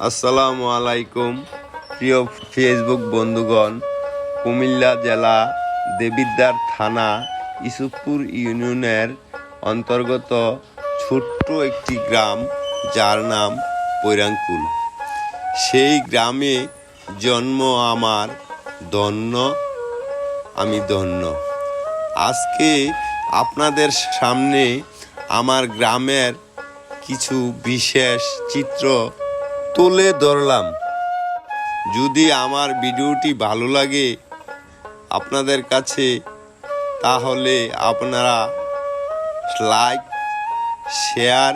আসসালামু আলাইকুম প্রিয় ফেসবুক বন্ধুগণ। কুমিল্লা জেলা দেবিদ্বার থানা ইসুফপুর ইউনিয়নের অন্তর্গত ছোট্ট একটি গ্রাম, যার নাম পৈরাঙ্কুল। সেই গ্রামে জন্ম আমার, আমি ধন্য। আজকে আপনাদের সামনে আমার গ্রামের কিছু বিশেষ চিত্র তুলে ধরলাম। যদি আমার ভিডিওটি ভালো লাগে আপনাদের কাছে, তাহলে আপনারা লাইক, শেয়ার,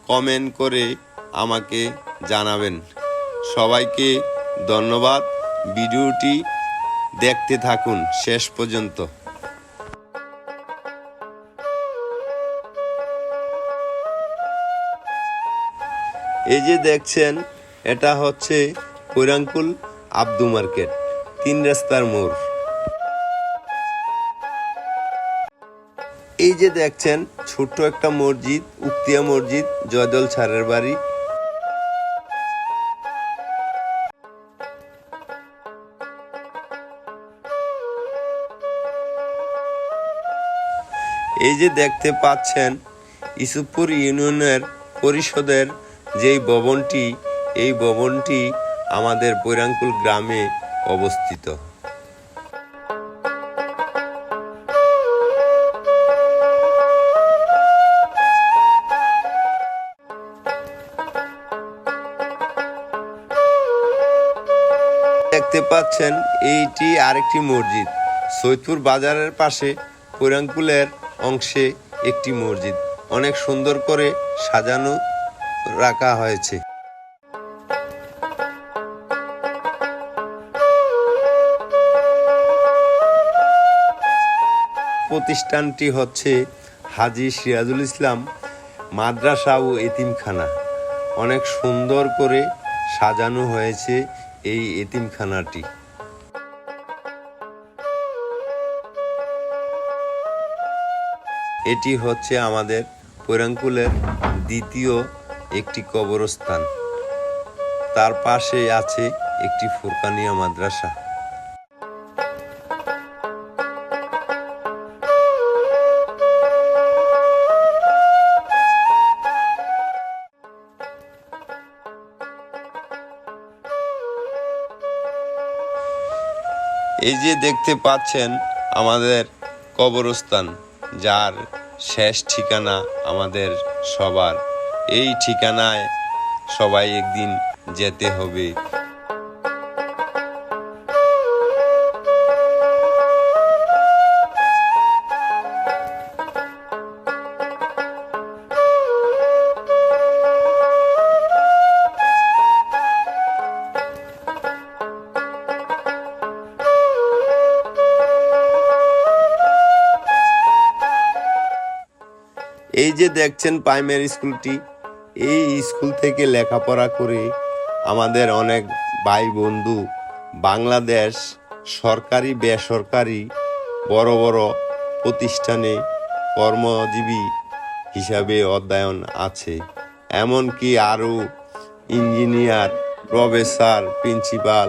কমেন্ট করে আমাকে জানাবেন। সবাইকে ধন্যবাদ। ভিডিওটি দেখতে থাকুন শেষ পর্যন্ত। এই যে দেখছেন, এটা হচ্ছে পৈরাঙ্কুল আব্দু মার্কেট, 3 রাস্তার মোড়। এই যে দেখছেন ছোট্ট একটা মসজিদ, উক্তিয়া মসজিদ, জয়দল স্যারের বাড়ি। এই যে দেখতে পাচ্ছেন ইসুফপুর ইউনিয়নের পরিষদের যেই ভবনটি, এই ভবনটি আমাদের পৈরাঙ্কুল গ্রামে অবস্থিত। দেখতে পাচ্ছেন এইটি আরেকটি মসজিদ। সৈয়দপুর বাজারের পাশে পৈরাঙ্কুলের অংশে একটি মসজিদ, অনেক সুন্দর করে সাজানো রাখা হয়েছে। প্রতিষ্ঠানটি হচ্ছে হাজী সিরাজুল ইসলাম মাদ্রাসা ও এতিমখানা। অনেক সুন্দর করে সাজানো হয়েছে এই এতিমখানাটি। এটি হচ্ছে আমাদের পৈরাঙ্কুলের দ্বিতীয় একটি কবরস্থান। তার পাশে আছে একটি ফুরকানিয়া মাদ্রাসা। এই যে দেখতে পাচ্ছেন আমাদের কবরস্থান, যার শেষ ঠিকানা আমাদের সবার। এই ঠিকানায় সবাই একদিন যেতে হবে। এই যে দেখছেন প্রাইমারি স্কুলটি, এই স্কুল থেকে লেখাপড়া করে আমাদের অনেক ভাই বন্ধু বাংলাদেশ সরকারি বেসরকারি বড় বড় প্রতিষ্ঠানে কর্মজীবী হিসাবে অধ্যয়ন আছে। এমনকি আরও ইঞ্জিনিয়ার, প্রফেসর, প্রিন্সিপাল,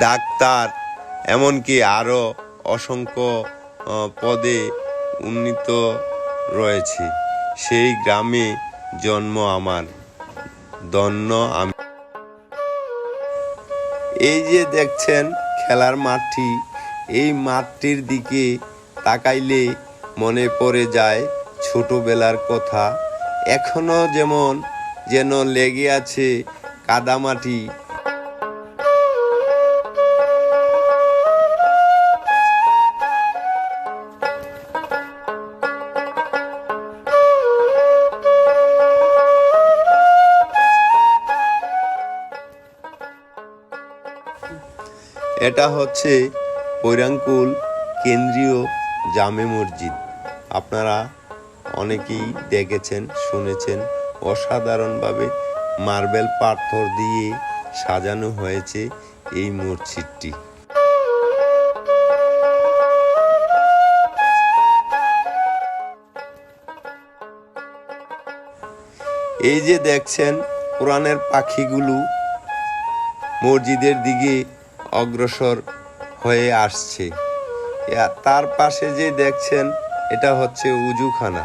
ডাক্তার, এমনকি আরও অসংখ্য পদে উন্নীত রয়েছে। সেই গ্রামে জন্ম আমার, ধন্য আমি। এই যে দেখছেন খেলার মাঠটি, এই মাঠটির দিকে তাকাইলে মনে পড়ে যায় ছোটবেলার কথা। এখনো যেন লেগে আছে কাদামাটি। এটা হচ্ছে পৈরাঙ্কুল কেন্দ্রীয় জামে মসজিদ। আপনারা অনেকেই দেখেছেন, শুনেছেন। অসাধারণভাবে মার্বেল পাথর দিয়ে সাজানো হয়েছে এই মসজিদটি। এই যে দেখছেন কোরআনের পাখিগুলো মসজিদের দিকে অগ্রসর হয়ে আসছে। তার পাশে যে দেখছেন এটা হচ্ছে উজুখানা।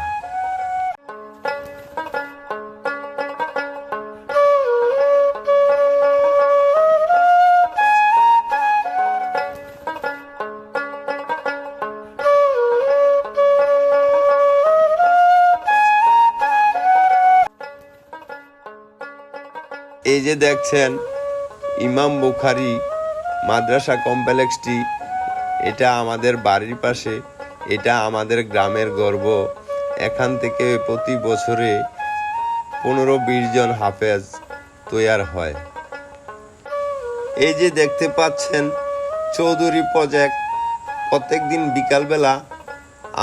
এই যে দেখছেন ইমাম বুখারী মাদ্রাসা কমপ্লেক্সটি, এটা আমাদের বাড়ির পাশে, এটা আমাদের গ্রামের গর্ব। এখান থেকে প্রতি বছরে 15-20 জন হাফেজ তৈয়ার হয়। এই যে দেখতে পাচ্ছেন চৌধুরী প্রজেক্ট, প্রত্যেকদিন বিকালবেলা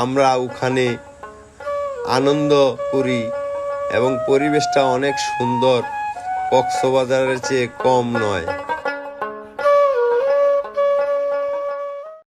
আমরা ওখানে আনন্দ করি এবং পরিবেশটা অনেক সুন্দর, কক্সবাজারের চেয়ে কম নয়।